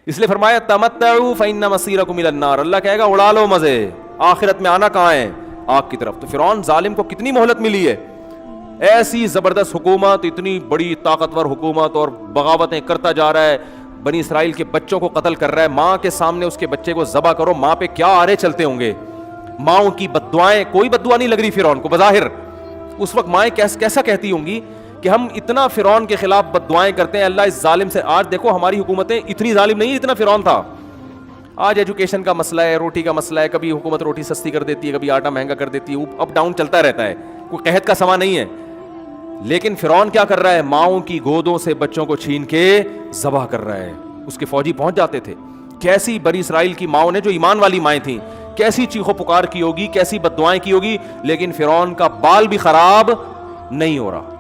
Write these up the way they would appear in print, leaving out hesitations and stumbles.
اس لیے فرمایا تمتعوا فإن مصيركم إلى النار، اللہ کہے گا اڑا لو مزے، آخرت میں آنا کہاں ہے؟ آگ کی طرف۔ تو فرعون ظالم کو کتنی مہلت ملی ہے، ایسی زبردست حکومت، اتنی بڑی طاقتور حکومت، اور بغاوتیں کرتا جا رہا ہے، بنی اسرائیل کے بچوں کو قتل کر رہا ہے، ماں کے سامنے اس کے بچے کو ذبح کرو، ماں پہ کیا آرے چلتے ہوں گے، ماؤں کی بد دعائیں، کوئی بد دعا نہیں لگ رہی فرعون کو بظاہر، اس وقت مائیں کیسا کہتی ہوں گی کہ ہم اتنا فرعون کے خلاف بد دعائیں کرتے ہیں، اللہ اس ظالم سے، آج دیکھو ہماری حکومتیں اتنی ظالم نہیں جتنا فرعون تھا۔ آج ایجوکیشن کا مسئلہ ہے، روٹی کا مسئلہ ہے، کبھی حکومت روٹی سستی کر دیتی ہے، کبھی آٹا مہنگا کر دیتی ہے، اپ ڈاؤن چلتا رہتا ہے، کوئی قحط کا سما نہیں ہے، لیکن فرعون کیا کر رہا ہے؟ ماؤں کی گودوں سے بچوں کو چھین کے ذبح کر رہا ہے۔ اس کے فوجی پہنچ جاتے تھے، کیسی بنی اسرائیل کی ماؤں نے، جو ایمان والی مائیں تھیں، کیسی چیخو پکار کی ہوگی، کیسی بد دعائیں کی ہوگی، لیکن فرعون کا بال بھی خراب نہیں ہو رہا۔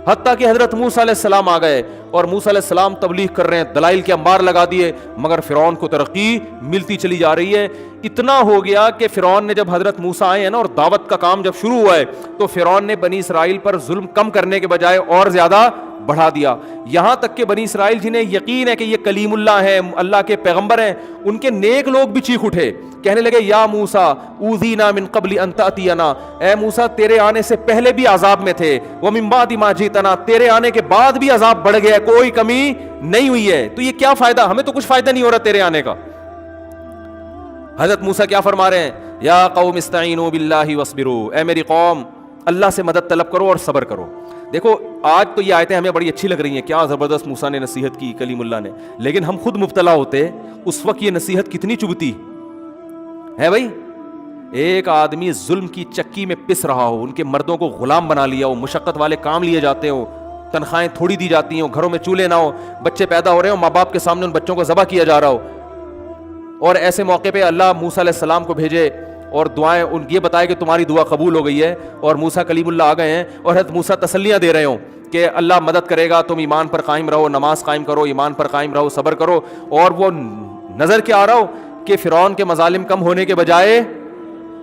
حتیٰ کہ حضرت موسیٰ علیہ السلام آ گئے اور موسیٰ علیہ السلام تبلیغ کر رہے ہیں، دلائل کے انبار لگا دیے، مگر فرعون کو ترقی ملتی چلی جا رہی ہے۔ اتنا ہو گیا کہ فرعون نے جب حضرت موسیٰ آئے ہیں نا اور دعوت کا کام جب شروع ہوا ہے، تو فرعون نے بنی اسرائیل پر ظلم کم کرنے کے بجائے اور زیادہ بڑھا دیا، یہاں تک کہ بنی اسرائیل جنہیں یقین ہے کہ یہ کلیم اللہ ہے، اللہ کے پیغمبر ہیں، ان کے نیک لوگ بھی چیخ اٹھے، کہنے لگے یا موسیٰ اوذینا من قبل ان تأتینا، اے موسیٰ تیرے آنے سے پہلے بھی عذاب میں تھے، ومن بعد ما جئتنا، تیرے آنے کے بعد بھی عذاب بڑھ گیا، کوئی کمی نہیں ہوئی ہے، تو یہ کیا فائدہ، ہمیں تو کچھ فائدہ نہیں ہو رہا تیرے آنے کا۔ حضرت موسیٰ کیا فرما رہے ہیں؟ یا قوم استعینوا باللہ واصبروا، اے میری قوم اللہ سے مدد طلب کرو اور صبر کرو۔ دیکھو آج تو یہ آیتیں ہمیں بڑی اچھی لگ رہی ہیں، کیا زبردست موسیٰ نے نصیحت کی، کلیم اللہ نے، لیکن ہم خود مبتلا ہوتے اس وقت یہ نصیحت کتنی چبھتی ہے بھائی۔ ایک آدمی ظلم کی چکی میں پس رہا ہو، ان کے مردوں کو غلام بنا لیا ہو، مشقت والے کام لیے جاتے ہو، تنخواہیں تھوڑی دی جاتی ہوں، گھروں میں چولہے نہ ہو، بچے پیدا ہو رہے ہوں، ماں باپ کے سامنے ان بچوں کو ذبح کیا جا رہا ہو، اور ایسے موقع پہ اللہ موسیٰ علیہ السلام کو بھیجے اور دعائیں ان یہ بتائے کہ تمہاری دعا قبول ہو گئی ہے، اور موسیٰ کلیم اللہ آ گئے ہیں اور حضرت موسیٰ تسلیاں دے رہے ہوں کہ اللہ مدد کرے گا، تم ایمان پر قائم رہو، نماز قائم کرو، ایمان پر قائم رہو، صبر کرو، اور وہ نظر کیا آ رہا ہو کہ فرعون کے مظالم کم ہونے کے بجائے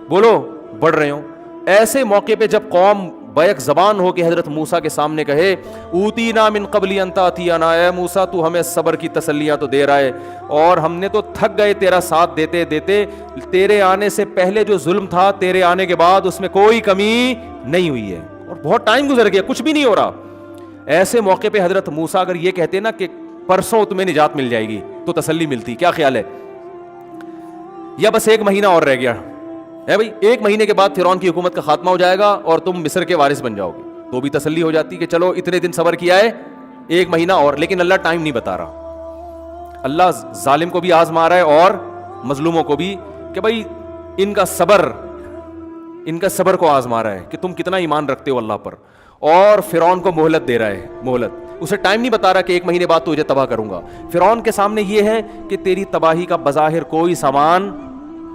بولو بڑھ رہے ہوں۔ ایسے موقع پہ جب قوم بیک زبان ہو کے حضرت موسیٰ کے سامنے کہے اوتینا من قبل ان تأتینا، اے موسیٰ تو ہمیں صبر کی تسلیاں تو دے رہا ہے، اور ہم نے تو تھک گئے تیرا ساتھ دیتے دیتے، تیرے آنے سے پہلے جو ظلم تھا تیرے آنے کے بعد اس میں کوئی کمی نہیں ہوئی ہے، اور بہت ٹائم گزر گیا کچھ بھی نہیں ہو رہا۔ ایسے موقع پہ حضرت موسیٰ اگر یہ کہتے نا کہ پرسوں تمہیں نجات مل جائے گی تو تسلی ملتی، کیا خیال ہے؟ یا بس ایک مہینہ اور رہ گیا ہے بھائی، ایک مہینے کے بعد فرعون کی حکومت کا خاتمہ ہو جائے گا اور تم مصر کے وارث بن جاؤ گے، تو بھی تسلی ہو جاتی کہ چلو اتنے دن صبر کیا ہے، ایک مہینہ اور۔ لیکن اللہ ٹائم نہیں بتا رہا، اللہ ظالم کو بھی آزما رہا ہے اور مظلوموں کو بھی، کہ بھائی ان کا صبر کو آزما رہا ہے کہ تم کتنا ایمان رکھتے ہو اللہ پر، اور فرعون کو مہلت دے رہا ہے، مہلت، اسے ٹائم نہیں بتا رہا کہ ایک مہینے بعد تجھے تباہ کروں گا۔ فرعون کے سامنے یہ ہے کہ تیری تباہی کا بظاہر کوئی سامان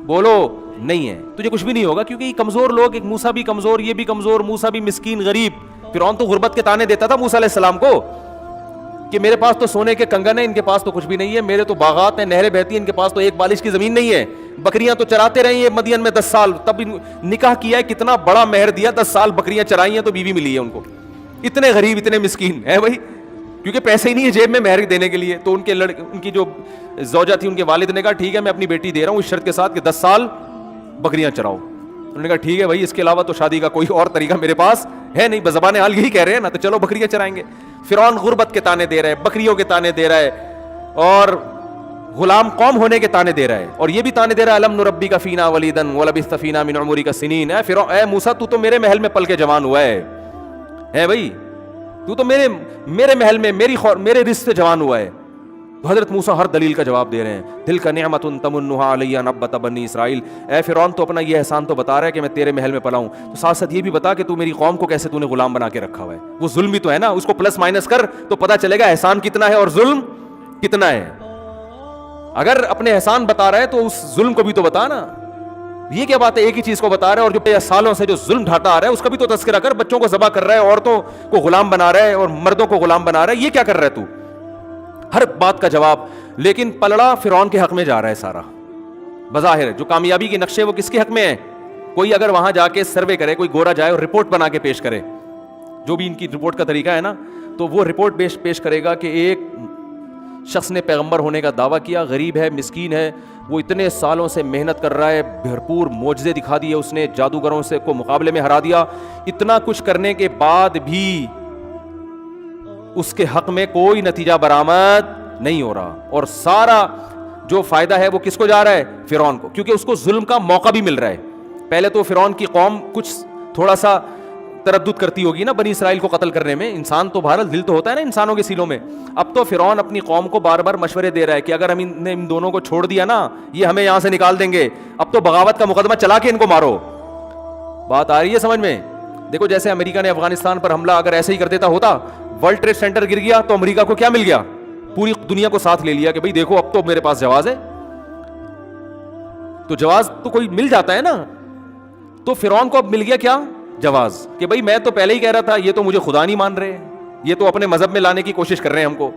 بولو نہیں ہے، تجھے کچھ بھی نہیں ہوگا، کیونکہ یہ کمزور لوگ، ایک موسیٰ بھی کمزور، یہ بھی کمزور، موسیٰ بھی مسکین غریب۔ فرعون تو غربت کے تانے دیتا تھا موسیٰ علیہ السلام کو کہ میرے پاس تو سونے کے کنگن ہیں، ان کے پاس تو کچھ بھی نہیں ہے، میرے تو باغات ہیں، نہریں بہتی ہیں، ان کے پاس تو ایک بالش کی زمین نہیں ہے، بکریاں تو چراتے رہے ہیں مدین میں 10 سال، تب نکاح کیا ہے، کتنا بڑا مہر دیا، 10 سال بکریاں چرائی ہیں تو بیوی ملی ہے ان کو، اتنے غریب اتنے مسکین ہے بھائی، کیونکہ پیسے ہی نہیں ہے جیب میں مہر دینے کے لیے۔ تو ان کی جو زوجہ تھی، ان کے والد نے کہا ٹھیک ہے میں اپنی بیٹی دے رہا ہوں اس شرط کے ساتھ کہ 10 سال بکریاں چراؤ۔ انہوں نے کہا ٹھیک ہے بھائی، اس کے علاوہ تو شادی کا کوئی اور طریقہ میرے پاس ہے نہیں، بزبان حال یہی کہہ رہے ہیں نا، تو چلو بکریاں چرائیں گے۔ فرعون غربت کے تانے دے رہا ہے، بکریوں کے تانے دے رہا ہے، اور غلام قوم ہونے کے تانے دے رہا ہے، اور یہ بھی تانے دے رہا ہے الم نربک فینا ولیدا ولبثت فینا من عمرک سنین۔ اے موسیٰ تو میرے محل میں پل کے جوان ہوا ہے بھائی، تو میرے محل میں میرے رزق سے جوان ہوا ہے۔ تو حضرت موسیٰ ہر دلیل کا جواب دے رہے ہیں، دل کا نعمت تمنھا علی نبت بنی اسرائیل، اے فرعون تو اپنا یہ احسان تو بتا رہا ہے کہ میں تیرے محل میں پلا ہوں، تو ساتھ ساتھ یہ بھی بتا کہ تو میری قوم کو کیسے تو نے غلام بنا کے رکھا ہوا ہے، وہ ظلم بھی تو ہے نا، اس کو پلس مائنس کر تو پتہ چلے گا احسان کتنا ہے اور ظلم کتنا ہے۔ اگر اپنے احسان بتا رہا ہے تو اس ظلم کو بھی تو بتا نا، یہ کیا بات ہے ایک ہی چیز کو بتا رہا ہے، اور جو سالوں سے جو ظلم ڈھاتا آ رہا ہے اس کا بھی تو تذکرہ کر، بچوں کو ذبح کر رہا ہے، عورتوں کو غلام بنا رہا ہے اور مردوں کو غلام بنا رہا ہے، یہ کیا کر رہا ہے تو؟ ہر بات کا جواب، لیکن پلڑا فرعون کے حق میں جا رہا ہے سارا، بظاہر جو کامیابی کے نقشے وہ کس کے حق میں ہے؟ کوئی اگر وہاں جا کے سروے کرے، کوئی گورا جائے اور رپورٹ بنا کے پیش کرے، جو بھی ان کی رپورٹ کا طریقہ ہے نا، تو وہ رپورٹ پیش کرے گا کہ ایک شخص نے پیغمبر ہونے کا دعویٰ کیا, غریب ہے, مسکین ہے, وہ اتنے سالوں سے محنت کر رہا ہے, بھرپور معجزے دکھا دیے اس نے, جادوگروں سے کو مقابلے میں ہرا دیا, اتنا کچھ کرنے کے بعد بھی اس کے حق میں کوئی نتیجہ برآمد نہیں ہو رہا, اور سارا جو فائدہ ہے وہ کس کو جا رہا ہے؟ فرعون کو, کیونکہ اس کو ظلم کا موقع بھی مل رہا ہے. پہلے تو فرعون کی قوم کچھ تھوڑا سا تردد کرتی ہوگی نا بنی اسرائیل کو قتل کرنے میں, انسان تو بہرحال دل تو ہوتا ہے نا انسانوں کے سیلوں میں. اب تو فرعون اپنی قوم کو بار بار مشورے دے رہا ہے کہ اگر ہم ان دونوں کو چھوڑ دیا نا, یہ ہمیں یہاں سے نکال دیں گے, اب تو بغاوت کا مقدمہ چلا کے ان کو مارو. بات آ رہی ہے سمجھ میں؟ دیکھو جیسے امریکہ نے افغانستان پر حملہ اگر ایسے ہی کر دیتا ہوتا, ورلڈ ٹریڈ سینٹر گر گیا تو امریکہ کو کیا مل گیا؟ پوری دنیا کو ساتھ لے لیا کہ بھئی دیکھو اب تو میرے پاس جواز ہے. تو جواز تو کوئی مل جاتا ہے نا, تو فرعون کو اب مل گیا کیا؟ جواز, کہ بھئی میں تو پہلے ہی کہہ رہا تھا, یہ تو مجھے خدا نہیں مان رہے, یہ تو اپنے مذہب میں لانے کی کوشش کر رہے ہیں ہم کو,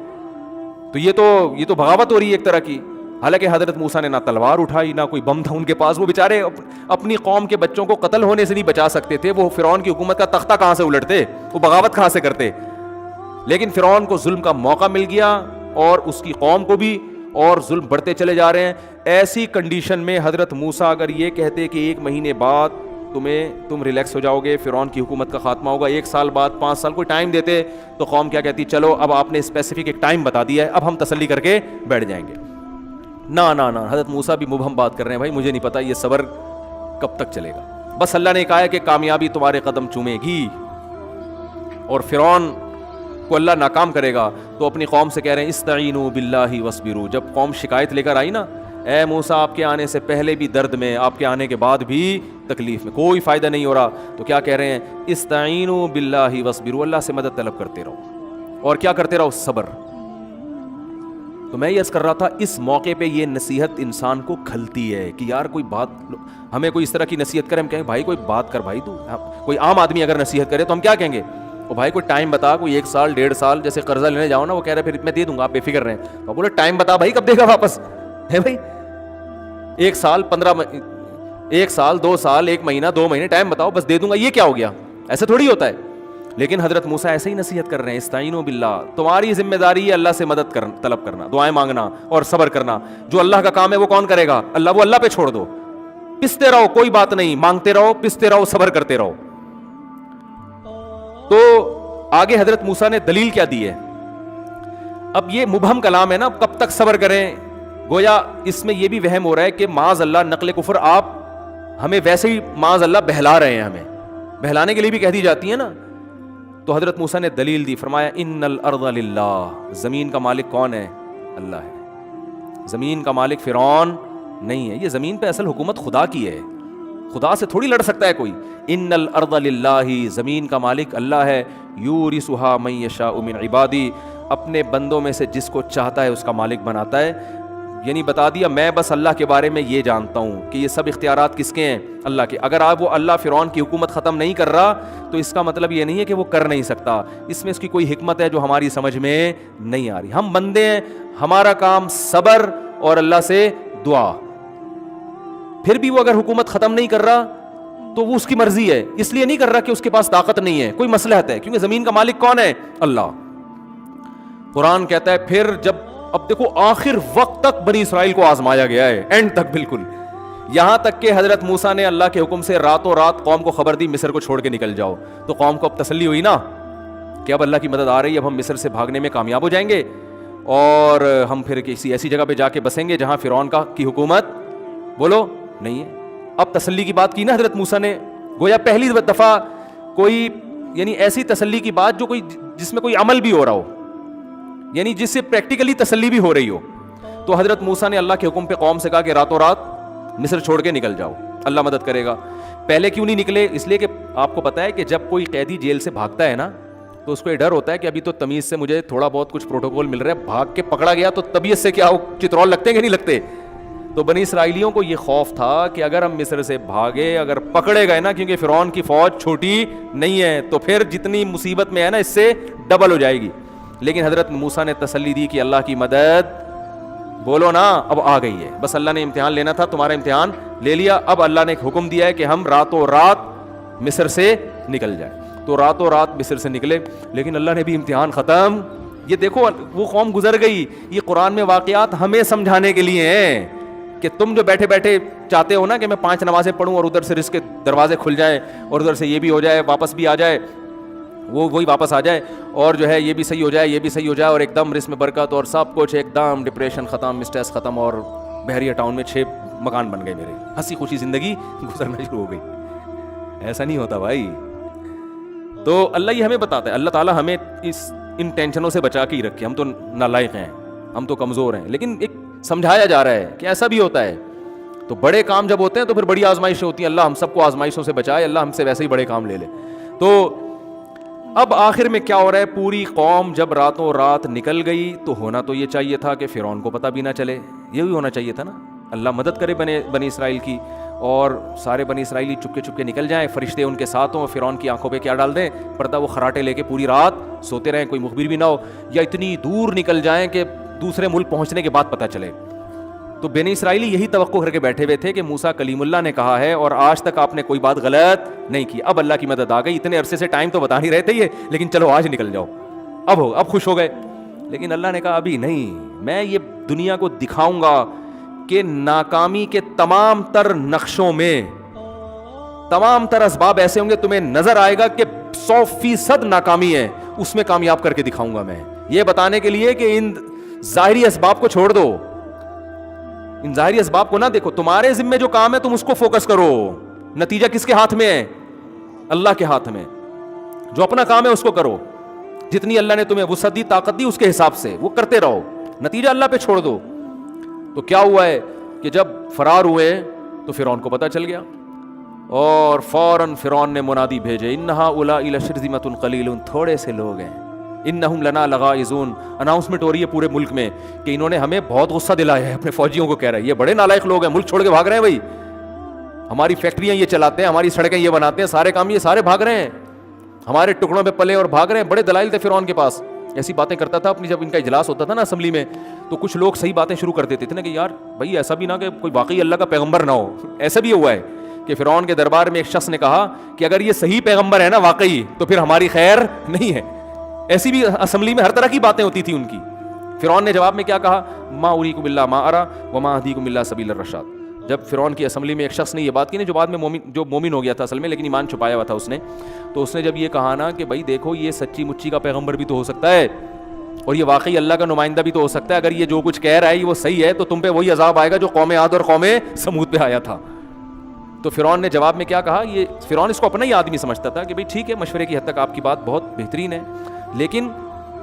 تو یہ تو بغاوت ہو رہی ہے ایک طرح کی. حالانکہ حضرت موسیٰ نے نہ تلوار اٹھائی, نہ کوئی بم تھا ان کے پاس, وہ بیچارے اپنی قوم کے بچوں کو قتل ہونے سے نہیں بچا سکتے تھے, وہ فرعون کی حکومت کا تختہ کہاں سے الٹتے, وہ بغاوت کہاں سے کرتے. لیکن فرعون کو ظلم کا موقع مل گیا اور اس کی قوم کو بھی, اور ظلم بڑھتے چلے جا رہے ہیں. ایسی کنڈیشن میں حضرت موسیٰ اگر یہ کہتے کہ 1 مہینے بعد تم ریلیکس ہو جاؤ گے, فرعون کی حکومت کا خاتمہ ہوگا, 1 سال بعد, 5 سال, کوئی ٹائم دیتے, تو قوم کیا کہتی, چلو اب آپ نے اسپیسیفک ایک ٹائم بتا دیا ہے, اب ہم تسلی کر کے بیٹھ جائیں گے. نہ حضرت موسیٰ بھی مبہم بات کر رہے ہیں, بھائی مجھے نہیں پتا یہ صبر کب تک چلے گا, بس اللہ نے کہا ہے کہ کامیابی تمہارے قدم چومے گی. اور فرعون کو اللہ ناکام کرے گا, تو اپنی قوم سے کہہ رہے ہیں استعینوا باللہ واصبروا. جب قوم شکایت لے کر آئی نا, اے موسیٰ آپ کے آنے سے پہلے بھی درد میں, آپ کے آنے کے بعد بھی تکلیف میں, کوئی فائدہ نہیں ہو رہا, تو کیا کہہ رہے ہیں, استعینوا باللہ واصبروا, اللہ سے مدد طلب کرتے رہو, اور کیا کرتے رہو, صبر. تو میں یہ عرض کر رہا تھا, اس موقع پہ یہ نصیحت انسان کو کھلتی ہے کہ یار کوئی بات, ہمیں کوئی اس طرح کی نصیحت کرے, ہم کہیں بھائی کوئی بات کر بھائی تو, کوئی عام آدمی اگر نصیحت کرے تو ہم کیا کہیں گے, او بھائی کوئی ٹائم بتا, کوئی 1 سال 1.5 سال, جیسے قرضہ لینے جاؤ نا, وہ کہہ رہے پھر میں دے دوں گا, آپ بے فکر رہیں, تو بولے ٹائم بتا بھائی کب دے گا واپس, ہے بھائی 1 سال 1 سال 2 سال 1 مہینہ 2 مہینے ٹائم بتاؤ, بس دے دوں گا, یہ کیا ہو گیا, ایسا تھوڑی ہوتا ہے. لیکن حضرت موسیٰ ایسے ہی نصیحت کر رہے ہیں, استعینوا باللہ, تمہاری ذمہ داری ہے اللہ سے مدد طلب کرنا, دعائیں مانگنا اور صبر کرنا. جو اللہ کا کام ہے وہ کون کرے گا, اللہ, وہ اللہ پہ چھوڑ دو, پستے رہو, کوئی بات نہیں, مانگتے رہو, پستے رہو, صبر کرتے رہو. تو آگے حضرت موسیٰ نے دلیل کیا دی ہے. اب یہ مبہم کلام ہے نا, کب تک صبر کریں, گویا اس میں یہ بھی وہم ہو رہا ہے کہ معاذ اللہ نقل کفر, آپ ہمیں ویسے ہی معاذ اللہ بہلا رہے ہیں, ہمیں بہلانے کے لیے بھی کہہ دی جاتی ہے نا. تو حضرت موسیٰ نے دلیل دی, فرمایا ان الارض للہ, زمین کا مالک کون ہے, اللہ ہے, زمین کا مالک فرعون نہیں ہے. یہ زمین پہ اصل حکومت خدا کی ہے, خدا سے تھوڑی لڑ سکتا ہے کوئی. ان الارض للہ, زمین کا مالک اللہ ہے, یورثھا من یشاء من عبادی, اپنے بندوں میں سے جس کو چاہتا ہے اس کا مالک بناتا ہے. یعنی بتا دیا, میں بس اللہ کے بارے میں یہ جانتا ہوں کہ یہ سب اختیارات کس کے ہیں, اللہ کے. اگر آپ وہ اللہ فرعون کی حکومت ختم نہیں کر رہا تو اس کا مطلب یہ نہیں ہے کہ وہ کر نہیں سکتا, اس میں اس کی کوئی حکمت ہے جو ہماری سمجھ میں نہیں آ رہی. ہم بندے ہیں, ہمارا کام صبر اور اللہ سے دعا. پھر بھی وہ اگر حکومت ختم نہیں کر رہا تو وہ اس کی مرضی ہے, اس لیے نہیں کر رہا کہ اس کے پاس طاقت نہیں ہے, کوئی مصلحت ہے, کیونکہ زمین کا مالک کون ہے, اللہ. قرآن کہتا ہے پھر جب, اب دیکھو آخر وقت تک بنی اسرائیل کو آزمایا گیا ہے, اینڈ تک بالکل, یہاں تک کہ حضرت موسیٰ نے اللہ کے حکم سے راتوں رات قوم کو خبر دی مصر کو چھوڑ کے نکل جاؤ. تو قوم کو اب تسلی ہوئی نا کہ اب اللہ کی مدد آ رہی ہے, اب ہم مصر سے بھاگنے میں کامیاب ہو جائیں گے اور ہم پھر کسی ایسی جگہ پہ جا کے بسیں گے جہاں فرعون کی حکومت بولو نہیں ہے. اب تسلی کی بات کی نا حضرت موسیٰ نے, گویا پہلی دفعہ کوئی, یعنی ایسی تسلی کی بات جو کوئی, جس میں کوئی عمل بھی ہو رہا ہو, یعنی جس سے پریکٹیکلی تسلی بھی ہو رہی ہو. تو حضرت موسیٰ نے اللہ کے حکم پہ قوم سے کہا کہ راتوں رات مصر چھوڑ کے نکل جاؤ, اللہ مدد کرے گا. پہلے کیوں نہیں نکلے, اس لیے کہ آپ کو پتہ ہے کہ جب کوئی قیدی جیل سے بھاگتا ہے نا تو اس کو یہ ڈر ہوتا ہے کہ ابھی تو تمیز سے مجھے تھوڑا بہت کچھ پروٹوکول مل رہا ہے, بھاگ کے پکڑا گیا تو طبیعت سے کیا ہو, چترول لگتے ہیں کہ نہیں لگتے. تو بنی اسرائیلیوں کو یہ خوف تھا کہ اگر ہم مصر سے بھاگے, اگر پکڑے گئے نا, کیونکہ فرعون کی فوج چھوٹی نہیں ہے, تو پھر جتنی مصیبت میں ہے نا اس سے ڈبل ہو جائے گی. لیکن حضرت موسیٰ نے تسلی دی کہ اللہ کی مدد بولو نا اب آ گئی ہے, بس اللہ نے امتحان لینا تھا, تمہارا امتحان لے لیا, اب اللہ نے حکم دیا ہے کہ ہم راتوں رات مصر سے نکل جائیں. تو راتوں رات مصر سے نکلے, لیکن اللہ نے بھی امتحان ختم یہ دیکھو وہ قوم گزر گئی. یہ قرآن میں واقعات ہمیں سمجھانے کے لیے ہیں کہ تم جو بیٹھے بیٹھے چاہتے ہو نا کہ میں 5 نمازیں پڑھوں اور ادھر سے رزق کے دروازے کھل جائیں اور ادھر سے یہ بھی ہو جائے, واپس بھی آ جائے, وہی واپس آ جائے, اور جو ہے یہ بھی صحیح ہو جائے, یہ بھی صحیح ہو جائے, اور ایک دم رزق میں برکت اور سب کچھ ایک دم, ڈپریشن ختم, اسٹریس ختم, اور بحریہ ٹاؤن میں 6 مکان بن گئے میرے, ہنسی خوشی زندگی گزرنا شروع ہو گئی. ایسا نہیں ہوتا بھائی. تو اللہ یہ ہمیں بتاتا ہے, اللہ تعالیٰ ہمیں ان ٹینشنوں سے بچا کے ہی رکھے. ہم تو نالائق ہیں, ہم تو کمزور ہیں, لیکن ایک سمجھایا جا رہا ہے کہ ایسا بھی ہوتا ہے. تو بڑے کام جب ہوتے ہیں تو پھر بڑی آزمائشیں ہوتی ہیں. اللہ ہم سب کو آزمائشوں سے بچائے, اللہ ہم سے ویسے ہی بڑے کام لے لے. تو اب آخر میں کیا ہو رہا ہے, پوری قوم جب راتوں رات نکل گئی تو ہونا تو یہ چاہیے تھا کہ فرعون کو پتہ بھی نہ چلے. یہ بھی ہونا چاہیے تھا نا, اللہ مدد کرے بنی اسرائیل کی, اور سارے بنی اسرائیلی چپکے چپکے نکل جائیں, فرشتے ان کے ساتھ ہوں, فرعون کی آنکھوں پہ کیا ڈال دیں, پردہ, وہ خراٹے لے کے پوری رات سوتے رہیں, کوئی مخبر بھی نہ ہو, یا اتنی دور نکل جائیں کہ دوسرے ملک پہنچنے کے بعد پتہ چلے. تو بنی اسرائیلی یہی توقع کر کے بیٹھے ہوئے تھے کہ موسیٰ کلیم اللہ نے کہا ہے اور آج تک آپ نے کوئی بات غلط نہیں کی. اب اللہ کی مدد آ گئی. اتنے عرصے سے ٹائم تو بتا نہیں رہے تھے یہ, لیکن چلو آج نکل جاؤ, اب خوش ہو گئے. لیکن اللہ نے کہا ابھی نہیں, میں یہ دنیا کو دکھاؤں گا کہ ناکامی کے تمام تر نقشوں میں تمام تر اسباب ایسے ہوں گے, تمہیں نظر آئے گا کہ 100% ناکامی ہے, اس میں کامیاب کر کے دکھاؤں گا میں. یہ بتانے کے لیے کہ ان ظاہری اسباب کو چھوڑ دو, ان ظاہری اسباب کو نہ دیکھو, تمہارے ذمہ جو کام ہے تم اس کو فوکس کرو. نتیجہ کس کے ہاتھ میں ہے؟ اللہ کے ہاتھ میں. جو اپنا کام ہے اس کو کرو, جتنی اللہ نے تمہیں وسعت دی, طاقت دی, اس کے حساب سے وہ کرتے رہو, نتیجہ اللہ پہ چھوڑ دو. تو کیا ہوا ہے کہ جب فرار ہوئے تو فرعون کو پتہ چل گیا, اور فوراً فرعون نے منادی بھیجے, انہا اولئک لشرذمۃ قلیلون, تھوڑے سے لوگ ہیں, انہم لنا لغائظون. اناؤنسمنٹ ہو رہی ہے پورے ملک میں کہ انہوں نے ہمیں بہت غصہ دلایا ہے. اپنے فوجیوں کو کہہ رہا ہے یہ بڑے نالائق لوگ ہیں, ملک چھوڑ کے بھاگ رہے ہیں بھائی, ہماری فیکٹریاں یہ چلاتے ہیں, ہماری سڑکیں یہ بناتے ہیں, سارے کام یہ سارے بھاگ رہے ہیں, ہمارے ٹکڑوں پہ پلے اور بھاگ رہے ہیں. بڑے دلائل تھے فرعون کے پاس. ایسی باتیں کرتا تھا اپنی, جب ان کا اجلاس ہوتا تھا نا اسمبلی میں, تو کچھ لوگ صحیح باتیں شروع کر دیتے تھے نا کہ یار بھائی ایسا بھی نہ کہ کوئی واقعی اللہ کا پیغمبر نہ ہو. ایسا بھی ہوا ہے کہ فرعون کے دربار میں ایک شخص نے کہا کہ اگر یہ صحیح پیغمبر ہے نا واقعی تو پھر ہماری خیر نہیں ہے. ایسی بھی اسمبلی میں ہر طرح کی باتیں ہوتی تھی ان کی. فرعون نے جواب میں کیا کہا, ما اریکم الا ما ارى وما اهدیکم الا سبیل الرشاد. جب فرعون کی اسمبلی میں ایک شخص نے یہ بات کی نا, جو بعد میں مومن ہو گیا تھا اصل میں, لیکن ایمان چھپایا ہوا تھا اس نے, تو اس نے جب یہ کہا نا کہ بھائی دیکھو یہ سچی مچی کا پیغمبر بھی تو ہو سکتا ہے, اور یہ واقعی اللہ کا نمائندہ بھی تو ہو سکتا ہے, اگر یہ جو کچھ کہہ رہا ہے وہ صحیح ہے تو تم پہ وہی عذاب آئے گا جو قوم عاد اور قوم سمود پہ آیا تھا. تو فرعون نے جواب میں کیا کہا, یہ فرعون اس کو اپنا ہی آدمی سمجھتا تھا کہ بھائی ٹھیک ہے, مشورے کی حد تک آپ کی بات بہت بہترین ہے, لیکن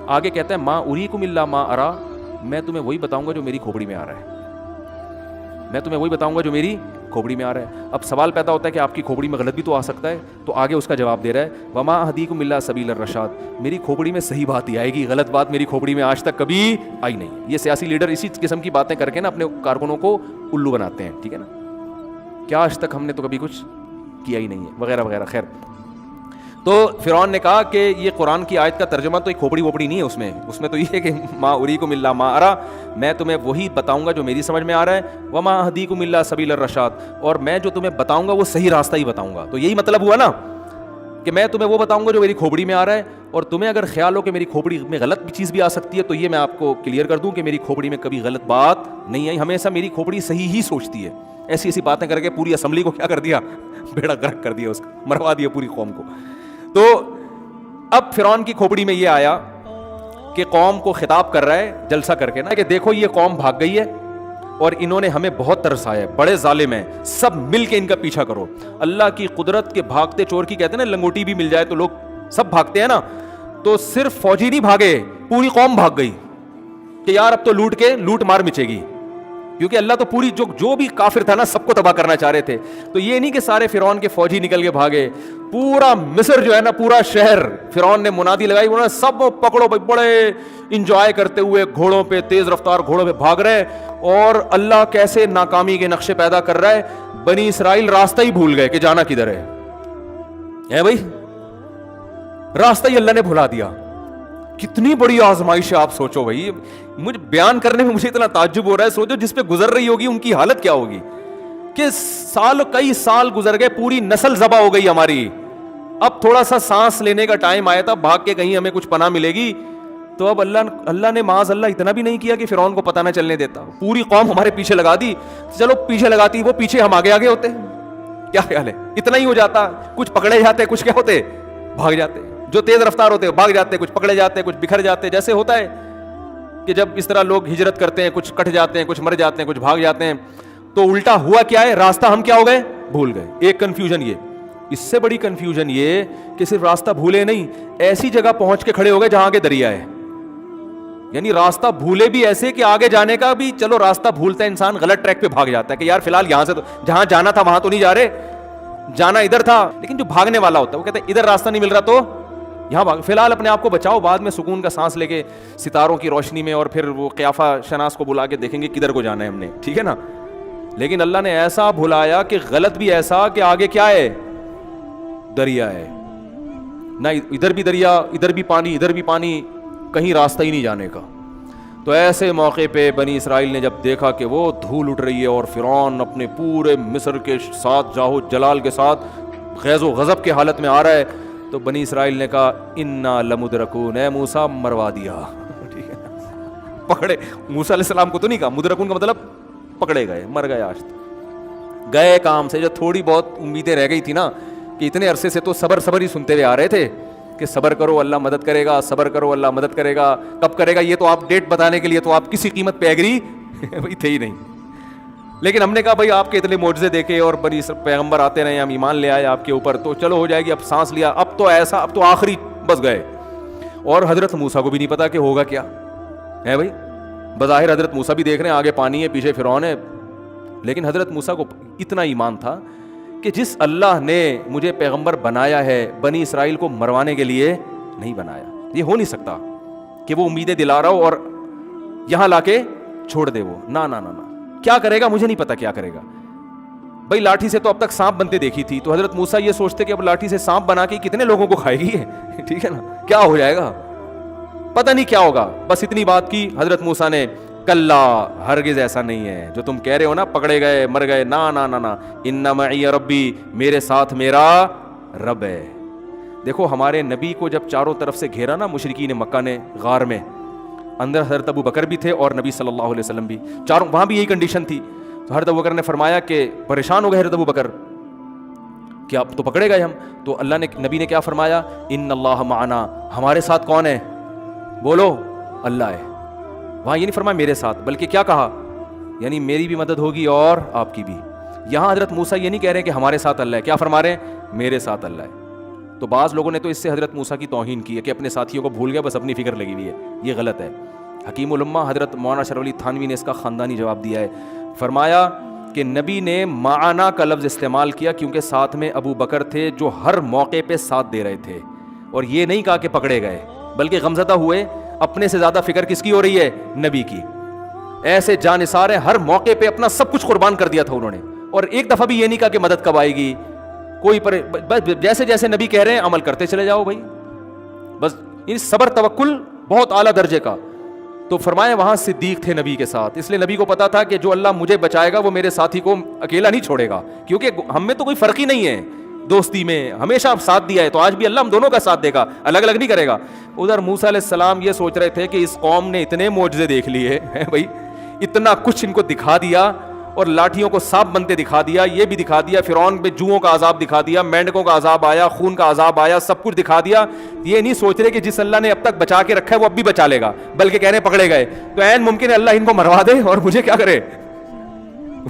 آگے کہتا ہے ما اریکم الا ما ارى, میں تمہیں وہی بتاؤں گا جو میری کھوپڑی میں آ رہا ہے, میں تمہیں وہی بتاؤں گا جو میری کھوپڑی میں آ رہا ہے. اب سوال پیدا ہوتا ہے کہ آپ کی کھوپڑی میں غلط بھی تو آ سکتا ہے, تو آگے اس کا جواب دے رہا ہے وما اهدیکم الا سبیل الرشاد, میری کھوپڑی میں صحیح بات ہی آئے گی, غلط بات میری کھوپڑی میں آج تک کبھی آئی نہیں. یہ سیاسی لیڈر اسی قسم کی باتیں کر کے نا اپنے کارکنوں کو الو بناتے ہیں, ٹھیک ہے نا, کیا آج تک ہم نے تو کبھی کچھ کیا ہی نہیں ہے وغیرہ وغیرہ. خیر, تو فرعون نے کہا کہ یہ قرآن کی آیت کا ترجمہ تو ایک کھوپڑی ووپڑی نہیں ہے, اس میں تو یہ ہے کہ ما اریکم الا ما ارى, میں تمہیں وہی بتاؤں گا جو میری سمجھ میں آ رہا ہے, وما اهدیکم الا سبیل الرشاد, اور میں جو تمہیں بتاؤں گا وہ صحیح راستہ ہی بتاؤں گا. تو یہی مطلب ہوا نا کہ میں تمہیں وہ بتاؤں گا جو میری کھوپڑی میں آ رہا ہے, اور تمہیں اگر خیال ہو کہ میری کھوپڑی میں غلط بھی چیز بھی آ سکتی ہے تو یہ میں آپ کو کلیئر کر دوں کہ میری کھوپڑی میں کبھی غلط بات نہیں آئی, ہمیشہ میری کھوپڑی صحیح ہی سوچتی ہے. ایسی باتیں کر کے پوری اسمبلی کو کیا کر دیا, بیڑا گرک کر دیا, اس کو مروا دیا پوری قوم کو. تو اب فرعون کی کھوپڑی میں یہ آیا کہ قوم کو خطاب کر رہا ہے جلسہ کر کے نا کہ دیکھو یہ قوم بھاگ گئی ہے اور انہوں نے ہمیں بہت ترسایا ہے, بڑے ظالم ہیں, سب مل کے ان کا پیچھا کرو. اللہ کی قدرت کے بھاگتے چور کی کہتے ہیں نا, لنگوٹی بھی مل جائے تو لوگ سب بھاگتے ہیں نا, تو صرف فوجی نہیں بھاگے, پوری قوم بھاگ گئی کہ یار اب تو لوٹ مار مچے گی, کیونکہ اللہ تو پوری جو بھی کافر تھا نا سب کو تباہ کرنا چاہ رہے تھے. تو یہ نہیں کہ سارے فرعون کے فوجی نکل کے بھاگے, پورا مصر جو ہے نا, پورا شہر, فرعون نے منادی لگائی, انہوں نے سب پکڑو بھائی, بڑے انجوائے کرتے ہوئے گھوڑوں پہ, تیز رفتار گھوڑوں پہ بھاگ رہے, اور اللہ کیسے ناکامی کے نقشے پیدا کر رہا ہے. بنی اسرائیل راستہ ہی بھول گئے کہ جانا کدھر ہے بھائی, راستہ ہی اللہ نے بھلا دیا. کتنی بڑی آزمائش ہے آپ سوچو بھائی, مجھے بیان کرنے میں مجھے اتنا تعجب ہو رہا ہے. سوچو جس پہ گزر رہی ہوگی ان کی حالت کیا ہوگی, کہ کئی سال گزر گئے, پوری نسل ذبح ہو گئی ہماری, اب تھوڑا سا سانس لینے کا ٹائم آیا تھا, بھاگ کے کہیں ہمیں کچھ پناہ ملے گی, تو اب اللہ نے معاذ اللہ اتنا بھی نہیں کیا کہ فرعون کو پتہ نہ چلنے دیتا. پوری قوم ہمارے پیچھے لگا دی, چلو پیچھے لگاتی, وہ پیچھے ہم آگے آگے ہوتے. کیا خیال ہے؟ اتنا ہی ہو جاتا, کچھ پکڑے جاتے, کچھ کیا ہوتے, بھاگ جاتے. جو تیز رفتار ہوتے بھاگ جاتے, کچھ پکڑے جاتے, کچھ بکھر جاتے. جیسے ہوتا ہے کہ جب اس طرح لوگ ہجرت کرتے ہیں, کچھ کٹ جاتے ہیں, کچھ مر جاتے ہیں, کچھ بھاگ جاتے ہیں. تو الٹا ہوا کیا ہے, راستہ ہم کیا ہو گئے, بھول گئے. ایک کنفیوژن یہ. اس سے بڑی کنفیوژن یہ کہ صرف راستہ بھولے نہیں, ایسی جگہ پہنچ کے کھڑے ہو گئے جہاں آگے دریا ہے. یعنی راستہ بھولے بھی ایسے کہ آگے جانے کا بھی, چلو راستہ بھولتا ہے انسان, غلط ٹریک پہ بھاگ جاتا ہے کہ یار فی الحال یہاں سے تو جہاں جانا تھا وہاں تو نہیں جا رہے, جانا ادھر تھا. لیکن جو بھاگنے والا ہوتا ہے وہ کہتا ہے ادھر راستہ نہیں مل رہا تو یہاں بھاگ, فی الحال اپنے آپ کو بچاؤ, بعد میں سکون کا سانس لے کے ستاروں کی روشنی میں, اور پھر وہ قیافہ شناس کو بلا کے دیکھیں گے کدھر کو جانا ہے ہم نے, ٹھیک ہے نا. لیکن اللہ نے ایسا بھلایا کہ غلط بھی ایسا کہ آگے کیا ہے, دریا ہے. نہ ادھر بھی دریا, ادھر بھی پانی, ادھر بھی پانی, کہیں راستہ ہی نہیں جانے کا. تو ایسے موقع پہ بنی اسرائیل نے جب دیکھا کہ وہ دھول اٹھ رہی ہے اور فرعون اپنے پورے مصر کے ساتھ جاہو جلال کے ساتھ غیظ و غضب کے حالت میں آ رہا ہے, تو بنی اسرائیل نے کہا انا لمدرکون, اے موسیٰ مروا دیا. ٹھیک ہے, پکڑے. موسیٰ علیہ السلام کو تو نہیں کہا, مدرکون کا مطلب پکڑے گئے, مر گئے. آج گئے کام سے. جو تھوڑی بہت امیدیں رہ گئی تھی نا, کہ اتنے عرصے سے تو صبر ہی سنتے ہوئے آ رہے تھے کہ صبر کرو اللہ مدد کرے گا, صبر کرو اللہ مدد کرے گا. کب کرے گا یہ تو آپ ڈیٹ بتانے کے لیے تو آپ کسی قیمت پہ ایگری وہی تھے ہی نہیں. لیکن ہم نے کہا بھائی آپ کے اتنے معجزے دیکھے اور بڑی پیغمبر آتے رہے, ہم ایمان لے آئے آپ کے اوپر, تو چلو ہو جائے گی. اب سانس لیا, اب تو ایسا, اب تو آخری بس گئے. اور حضرت موسیٰ کو بھی نہیں پتا کہ ہوگا کیا ہے بھائی. بظاہر حضرت موسیٰ بھی دیکھ رہے ہیں آگے پانی ہے, پیچھے فرعون ہے, لیکن حضرت موسیٰ کو اتنا ایمان تھا کہ جس اللہ نے مجھے پیغمبر بنایا ہے بنی اسرائیل کو مروانے کے لیے نہیں بنایا. یہ ہو نہیں سکتا کہ وہ امیدیں دلا رہا ہو اور یہاں لا کے چھوڑ دے وہ. نا نا نا نا, کیا کرے گا مجھے نہیں پتا کیا کرے گا. بھائی لاٹھی سے تو اب تک سانپ بنتے دیکھی تھی, تو حضرت موسیٰ یہ سوچتے کہ اب لاٹھی سے سانپ بنا کے کتنے لوگوں کو کھائے گی, ٹھیک ہے نا, کیا ہو جائے گا, پتہ نہیں کیا ہوگا. بس اتنی بات کی حضرت موسیٰ نے, کلا ہرگز ایسا نہیں ہے جو تم کہہ رہے ہو نا, پکڑے گئے مر گئے, نا نا نا نا, ان معی ربی, میرے ساتھ میرا رب ہے. دیکھو ہمارے نبی کو جب چاروں طرف سے گھیرا نا مشرکین مکہ نے غار میں, اندر حضرت ابو بکر بھی تھے اور نبی صلی اللہ علیہ وسلم بھی, چاروں, وہاں بھی یہی کنڈیشن تھی. تو حضرت ابو بکر نے فرمایا کہ پریشان ہو گئے حضرت ابو بکر, کیا تو پکڑے گئے ہم. تو اللہ نے, نبی نے کیا فرمایا, ان اللہ معنا, ہمارے ساتھ کون ہے, بولو اللہ ہے. وہاں یہ نہیں فرمایا میرے ساتھ, بلکہ کیا کہا, یعنی میری بھی مدد ہوگی اور آپ کی بھی. یہاں حضرت موسیٰ یہ نہیں کہہ رہے کہ ہمارے ساتھ اللہ ہے, کیا فرما رہے ہیں, میرے ساتھ اللہ ہے. تو بعض لوگوں نے تو اس سے حضرت موسیٰ کی توہین کی ہے کہ اپنے ساتھیوں کو بھول گیا, بس اپنی فکر لگی ہوئی ہے. یہ غلط ہے. حکیم الامہ حضرت مولانا اشرف علی تھانوی نے اس کا خاندانی جواب دیا ہے. فرمایا کہ نبی نے معنا کا لفظ استعمال کیا کیونکہ ساتھ میں ابو بکر تھے جو ہر موقع پہ ساتھ دے رہے تھے, اور یہ نہیں کہا کہ پکڑے گئے, بلکہ غمزدہ ہوئے. اپنے سے زیادہ فکر کس کی ہو رہی ہے, نبی کی. ایسے جانثار ہیں, ہر موقع پہ اپنا سب کچھ قربان کر دیا تھا انہوں نے, اور ایک دفعہ بھی یہ نہیں کہا کہ مدد کب آئے گی, کوئی پر بس جیسے جیسے نبی کہہ رہے ہیں عمل کرتے چلے جاؤ بھائی. بس یہ صبر توکل بہت اعلیٰ درجے کا. تو فرمایا وہاں صدیق تھے نبی کے ساتھ, اس لیے نبی کو پتا تھا کہ جو اللہ مجھے بچائے گا وہ میرے ساتھی کو اکیلا نہیں چھوڑے گا, کیونکہ ہم میں تو کوئی فرق ہی نہیں ہے دوستی میں, ہمیشہ ساتھ دیا ہے, تو آج بھی اللہ ہم دونوں کا ساتھ دے گا, الگ الگ نہیں کرے گا. ادھر موسیٰ علیہ السلام یہ سوچ رہے تھے کہ اس قوم نے اتنے معجزے دیکھ لیے ہیں بھائی, اتنا کچھ ان کو دکھا دیا, اور لاٹھیوں کو سانپ بنتے دکھا دیا, یہ بھی دکھا دیا, فرعون پہ جوؤں کا عذاب دکھا دیا, مینڈکوں کا عذاب آیا, خون کا عذاب آیا, سب کچھ دکھا دیا. یہ نہیں سوچ رہے کہ جس اللہ نے اب تک بچا کے رکھا ہے وہ اب بھی بچا لے گا, بلکہ کہہ رہے پکڑے گئے تو عین ممکن ہے اللہ ان کو مروا دے اور مجھے کیا کرے.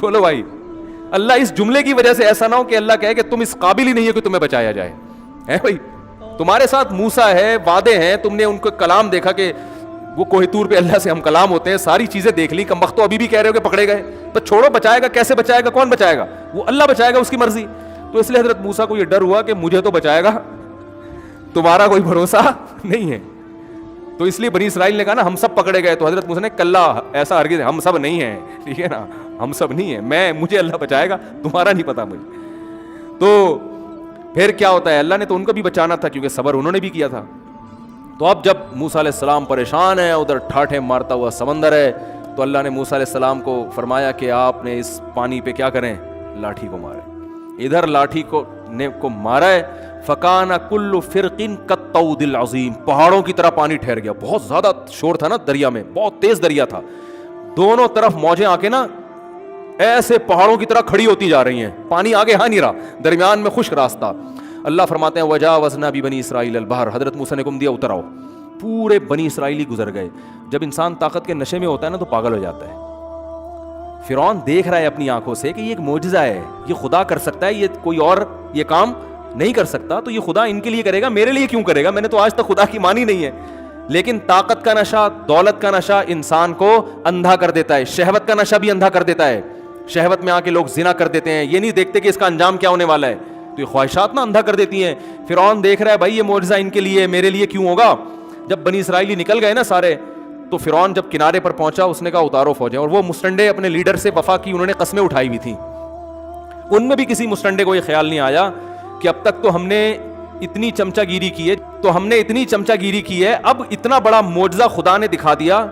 بولو بھائی, اللہ اس جملے کی وجہ سے ایسا نہ ہو کہ اللہ کہے کہ تم اس قابل ہی نہیں ہے کہ تمہیں بچایا جائے. ہے بھائی, تمہارے ساتھ موسیٰ ہے, وعدے ہیں, تم نے ان کو کلام دیکھا کہ وہ کوہ طور پہ اللہ سے ہم کلام ہوتے ہیں, ساری چیزیں دیکھ لی, کم وقت تو ابھی بھی کہہ رہے ہو کہ پکڑے گئے. بس چھوڑو, بچائے گا کیسے بچائے گا, کون بچائے گا, وہ اللہ بچائے گا, اس کی مرضی. تو اس لیے حضرت موسیٰ کو یہ ڈر ہوا کہ مجھے تو بچائے گا, تمہارا کوئی بھروسہ نہیں ہے. تو اس لیے بنی اسرائیل نے کہا نا ہم سب پکڑے گئے, تو حضرت موسیٰ نے کلا, ایسا ہرگز, ہم سب نہیں ہیں, ٹھیک ہے نا, ہم سب نہیں ہیں, مجھے اللہ بچائے گا, تمہارا نہیں پتا مجھے. تو پھر کیا ہوتا ہے, اللہ نے تو ان کو بھی بچانا تھا کیونکہ صبر انہوں نے بھی کیا تھا. تو اب جب موسیٰ علیہ السلام پریشان ہیں, ادھر ٹھاٹھے مارتا ہوا سمندر ہے, تو اللہ نے موسیٰ علیہ السلام کو فرمایا کہ آپ نے اس پانی پہ کیا کریں, لاٹھی کو مارے. ادھر لاٹھی کو مارا ہے, فکان کل فرقن کالطود العظیم, پہاڑوں کی طرح پانی ٹھہر گیا. بہت زیادہ شور تھا نا دریا میں, بہت تیز دریا تھا, دونوں طرف موجیں آ کے نا ایسے پہاڑوں کی طرح کھڑی ہوتی جا رہی ہیں, پانی آگے ہاں نہیں رہا, درمیان میں خشک راستہ. اللہ فرماتے ہیں وجاوزنا ببنی اسرائیل البحر, حضرت موسیٰ نے حکم دیا اتر آؤ, پورے بنی اسرائیلی گزر گئے. جب انسان طاقت کے نشے میں ہوتا ہے نا تو پاگل ہو جاتا ہے. فرعون دیکھ رہا ہے اپنی آنکھوں سے کہ یہ ایک معجزہ ہے, یہ خدا کر سکتا ہے, یہ کوئی اور یہ کام نہیں کر سکتا, تو یہ خدا ان کے لیے کرے گا, میرے لیے کیوں کرے گا, میں نے تو آج تک خدا کی مانی نہیں ہے. لیکن طاقت کا نشہ, دولت کا نشہ انسان کو اندھا کر دیتا ہے, شہوت کا نشہ بھی اندھا کر دیتا ہے. شہوت میں آ کے لوگ زنا کر دیتے ہیں, یہ نہیں دیکھتے کہ اس کا انجام کیا ہونے والا ہے, تو یہ خواہشات نا اندھا کر دیتی ہیں. فرعون دیکھ رہا ہے بھائی یہ معجزہ ان کے لیے, میرے لیے کیوں ہوگا. جب بنی اسرائیلی نکل گئے نا سارے, تو فرعون جب کنارے پر پہنچا اس نے کہا اتارو فوجیں, اور وہ مسٹنڈے اپنے لیڈر سے وفا کی, انہوں نے قسمیں اٹھائی ہوئی تھیں. ان میں بھی کسی مسٹنڈے کو یہ خیال نہیں آیا کہ اب تک تو ہم نے اتنی چمچا گیری کی ہے, اب اتنا بڑا معجزہ خدا نے دکھا دیا,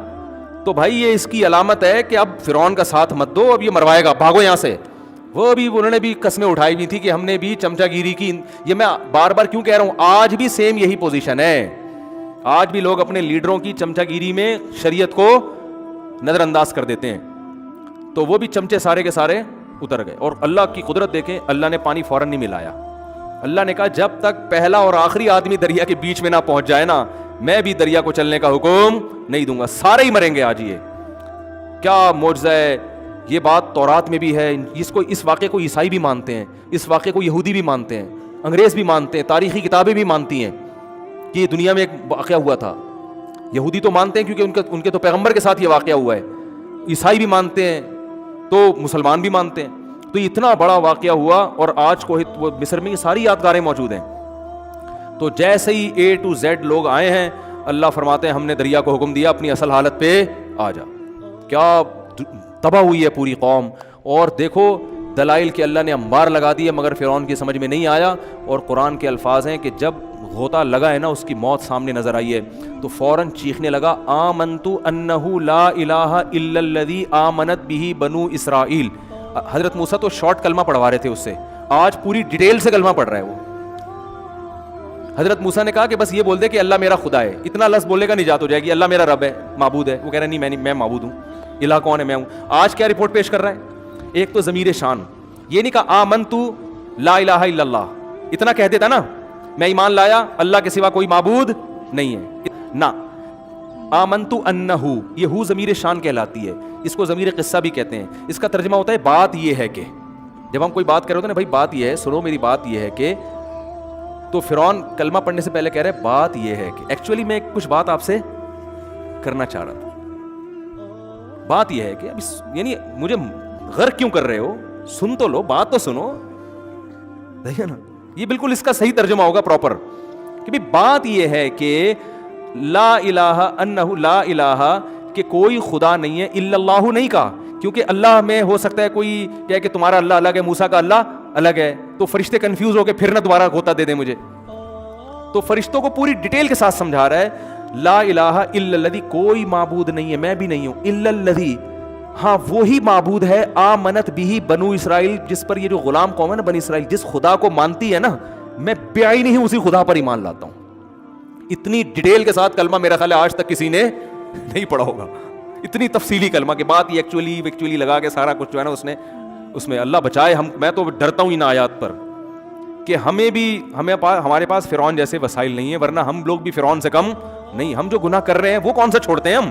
تو بھائی یہ اس کی علامت ہے کہ اب فرعون کا ساتھ مت دو, اب یہ مروائے گا, بھاگو یہاں سے. وہ بھی انہوں نے بھی قسمیں اٹھائی ہوئی تھی کہ ہم نے بھی چمچا گیری کی. یہ میں بار بار کیوں کہہ رہا ہوں, آج بھی سیم یہی پوزیشن ہے. آج بھی لوگ اپنے لیڈروں کی چمچا گیری میں شریعت کو نظر انداز کر دیتے ہیں. تو وہ بھی چمچے سارے کے سارے اتر گئے. اور اللہ کی قدرت دیکھیں, اللہ نے پانی فوراً نہیں ملایا. اللہ نے کہا جب تک پہلا اور آخری آدمی دریا کے بیچ میں نہ پہنچ جائے نا, میں بھی دریا کو چلنے کا حکم نہیں دوں گا, سارے ہی مریں گے آج. یہ کیا معجزہ ہے, یہ بات تورات میں بھی ہے. اس واقعے کو عیسائی بھی مانتے ہیں, اس واقعے کو یہودی بھی مانتے ہیں, انگریز بھی مانتے ہیں, تاریخی کتابیں بھی مانتی ہیں کہ یہ دنیا میں ایک واقعہ ہوا تھا. یہودی تو مانتے ہیں کیونکہ ان کے تو پیغمبر کے ساتھ یہ واقعہ ہوا ہے. عیسائی بھی مانتے ہیں, تو مسلمان بھی مانتے ہیں. تو اتنا بڑا واقعہ ہوا, اور آج کو مصر میں یہ ساری یادگاریں موجود ہیں. تو جیسے ہی اے ٹو زیڈ لوگ آئے ہیں, اللہ فرماتے ہیں ہم نے دریا کو حکم دیا اپنی اصل حالت پہ آ جا. کیا تباہ ہوئی ہے پوری قوم. اور دیکھو دلائل کے اللہ نے انبار لگا دی ہے, مگر فرعون کی سمجھ میں نہیں آیا. اور قرآن کے الفاظ ہیں کہ جب غوطہ لگا ہے نا, اس کی موت سامنے نظر آئی ہے, تو فوراً چیخنے لگا آمنت انہ لا الہ الا الذی آمنت بہ بنو اسرائیل. حضرت موسیٰ تو شارٹ کلمہ پڑھوا رہے تھے اس سے, آج پوری ڈیٹیل سے کلمہ پڑھ رہا ہے وہ. حضرت موسیٰ نے کہا کہ بس یہ بول دے کہ اللہ میرا خدا ہے, اتنا لفظ بولے گا نجات ہو جائے گی. اللہ میرا رب ہے, معبود ہے. وہ کہہ رہا نہیں میں معبود ہوں, الہ کون ہے, میں ہوں. آج کیا رپورٹ پیش کر رہا ہے, ایک تو ضمیر شان, یہ نہیں کہا آمنت لا الہ الا اللہ, اتنا کہہ دیتا نا میں ایمان لایا اللہ کے سوا کوئی معبود نہیں ہے, نہ آمنت انہ, یہ ہو ضمیر شان کہلاتی ہے. اس کو ضمیر قصہ بھی کہتے ہیں. اس کا ترجمہ ہوتا ہے بات یہ ہے کہ, جب ہم کوئی بات کر رہے ہوتے ہیں نا, بھائی بات یہ ہے, سنو میری بات یہ ہے کہ, تو فرعون کلمہ پڑھنے سے پہلے کہہ رہے بات یہ ہے کہ, ایکچولی میں کچھ بات آپ سے کرنا چاہ رہا تھا. بات یہ ہے کہ یعنی مجھے غرق کیوں کر رہے ہو, سن تو لو, بات تو سنو. دیکھیں نا, یہ بالکل اس کا صحیح ترجمہ ہوگا پراپر کہ بھی بات یہ ہے کہ لا الہ انہ لا الہ, کہ کوئی خدا نہیں ہے, الا اللہ نہیں کہا, کیونکہ اللہ میں ہو سکتا ہے کوئی کہے کہ تمہارا اللہ الگ ہے, موسیٰ کا اللہ الگ ہے, تو فرشتے کنفیوز ہو کے پھر نہ دوبارہ غوطہ دے دیں مجھے. تو فرشتوں کو پوری ڈیٹیل کے ساتھ سمجھا رہا ہے لا الہ الا الذی, کوئی معبود نہیں ہے, میں بھی نہیں ہوں, الا الذی, ہاں وہی معبود ہے, آمنت بھی بنو اسرائیل, جس پر یہ جو غلام قوم ہے نا بنی اسرائیل, جس خدا کو مانتی ہے نا, میں بیائی نہیں ہوں, اسی خدا پر ایمان لاتا ہوں. اتنی ڈیٹیل کے ساتھ کلمہ میرا خیال ہے آج تک کسی نے نہیں پڑھا ہوگا, اتنی تفصیلی کلمہ کہ بات یہ ایکچولی لگا کے سارا کچھ جو ہے نا اس میں اللہ بچائے. میں تو ڈرتا ہوں ان آیات پر کہ ہمارے پاس فرعون جیسے وسائل نہیں ہیں, ورنہ ہم لوگ بھی فرعون سے کم نہیں. ہم جو گناہ کر رہے ہیں وہ کون سا چھوڑتے ہیں ہم,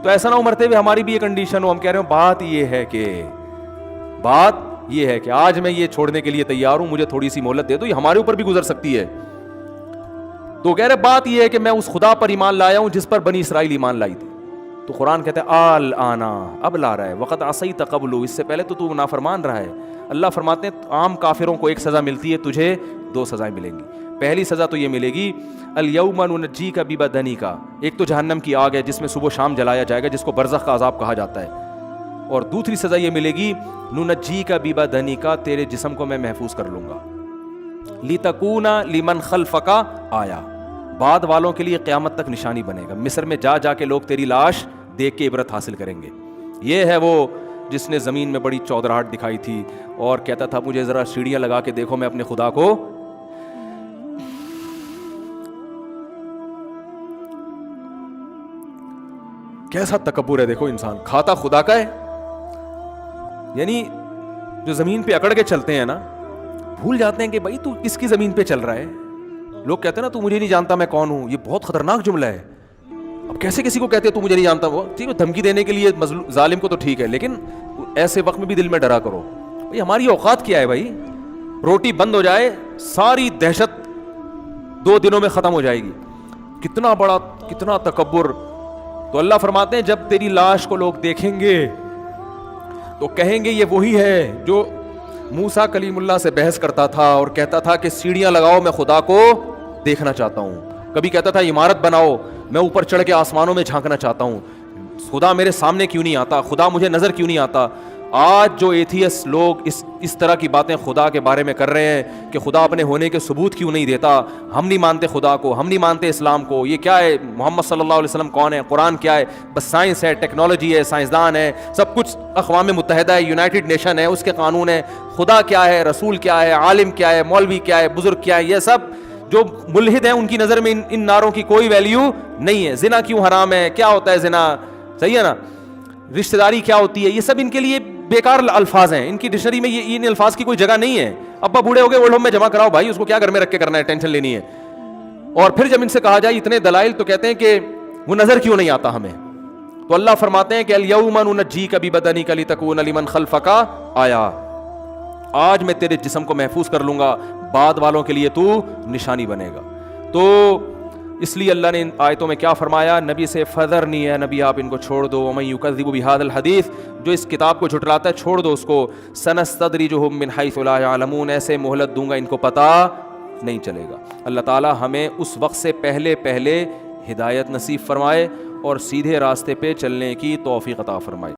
تو ایسا نہ ہو مرتے ہوئے ہماری بھی یہ کنڈیشن ہو. ہم کہہ رہے ہوں بات یہ ہے کہ آج میں یہ چھوڑنے کے لیے تیار ہوں, مجھے تھوڑی سی مہلت دے دو, یہ ہمارے اوپر بھی گزر سکتی ہے. تو کہہ رہے بات یہ ہے کہ میں اس خدا پر ایمان لایا ہوں جس پر بنی اسرائیل ایمان لائی تھی. تو قرآن کہتا ہے آل آنا, اب لا رہا ہے, وقت عصیت قبل, اس سے پہلے تو نافرمان رہا ہے. اللہ فرماتے ہیں عام کافروں کو ایک سزا ملتی ہے, تجھے 2 سزائیں ملیں گی. پہلی سزا تو یہ ملے گی الیوم ننجیک ببدنک, ایک تو جہنم کی آگ ہے جس میں صبح و شام جلایا جائے گا, جس کو برزخ کا عذاب کہا جاتا ہے. اور دوسری سزا یہ ملے گی ننجیک ببدنک, تیرے جسم کو میں محفوظ کر لوں گا, لتکون لمن خلفک آیا, بعد والوں کے لیے قیامت تک نشانی بنے گا. مصر میں جا کے لوگ تیری لاش دیکھ کے عبرت حاصل کریں گے. یہ ہے وہ جس نے زمین میں بڑی چودراہٹ دکھائی تھی اور کہتا تھا مجھے ذرا سیڑھیاں لگا کے دیکھو, میں اپنے خدا کو کیسا تکبر ہے دیکھو, انسان کھاتا خدا کا ہے. یعنی جو زمین پہ اکڑ کے چلتے ہیں نا, بھول جاتے ہیں کہ بھائی تو کس کی زمین پہ چل رہا ہے. لوگ کہتے ہیں نا تو مجھے نہیں جانتا میں کون ہوں, یہ بہت خطرناک جملہ ہے. اب کیسے کسی کو کہتے ہیں تو مجھے نہیں جانتا, وہ ٹھیک ہے دھمکی دینے کے لیے ظالم کو تو ٹھیک ہے, لیکن ایسے وقت میں بھی دل میں ڈرا کرو بھائی ہماری اوقات کیا ہے. بھائی روٹی بند ہو جائے ساری دہشت 2 دنوں میں ختم ہو جائے گی. کتنا بڑا, کتنا تکبر. تو اللہ فرماتے ہیں جب تیری لاش کو لوگ دیکھیں گے تو کہیں گے یہ وہی ہے جو موسیٰ کلیم اللہ سے بحث کرتا تھا اور کہتا تھا کہ سیڑھیاں لگاؤ میں خدا کو دیکھنا چاہتا ہوں. کبھی کہتا تھا عمارت بناؤ میں اوپر چڑھ کے آسمانوں میں جھانکنا چاہتا ہوں, خدا میرے سامنے کیوں نہیں آتا, خدا مجھے نظر کیوں نہیں آتا. آج جو ایتھیسٹ لوگ اس طرح کی باتیں خدا کے بارے میں کر رہے ہیں کہ خدا اپنے ہونے کے ثبوت کیوں نہیں دیتا, ہم نہیں مانتے خدا کو, ہم نہیں مانتے اسلام کو, یہ کیا ہے, محمد صلی اللہ علیہ وسلم کون ہے, قرآن کیا ہے, بس سائنس ہے, ٹیکنالوجی ہے, سائنسدان ہے, سب کچھ اقوام متحدہ ہے, یونائٹڈ نیشن ہے, اس کے قانون ہے, خدا کیا ہے, رسول کیا ہے, عالم کیا ہے, مولوی کیا ہے, بزرگ کیا ہے, یہ سب جو ملحد ہیں ان کی نظر میں ان نعروں کی کوئی ویلیو نہیں ہے. زنا کیوں حرام ہے, کیا ہوتا ہے زنا, صحیح ہے نا, رشتہ داری کیا ہوتی ہے, یہ سب ان کے لیے بیکار الفاظ ہیں, ان کی ڈکشنری میں ان الفاظ کی کوئی جگہ نہیں ہے. ابا بوڑھے ہو گئے اولڈ ہوم میں جمع کراؤ بھائی, اس کو کیا گھر میں رکھ کے کرنا ہے, ٹینشن لینی ہے. اور پھر جب ان سے کہا جائے اتنے دلائل تو کہتے ہیں کہ وہ نظر کیوں نہیں آتا ہمیں. تو اللہ فرماتے ہیں کہ الیوم ننجیک ببدنک لتکون لمن خلفک آیا, آج میں تیرے جسم کو محفوظ کر لوں گا, بعد والوں کے لیے تو نشانی بنے گا. تو اس لیے اللہ نے ان آیتوں میں کیا فرمایا, نبی سے فذر نہیں ہے, نبی آپ ان کو چھوڑ دو. ومن یکذب بہذا الحدیث, جو اس کتاب کو جھٹلاتا ہے چھوڑ دو اس کو. سنستدرجہم من حیث لا یعلمون, ایسے مہلت دوں گا ان کو پتہ نہیں چلے گا. اللہ تعالی ہمیں اس وقت سے پہلے ہدایت نصیب فرمائے اور سیدھے راستے پہ چلنے کی توفیق عطا فرمائے.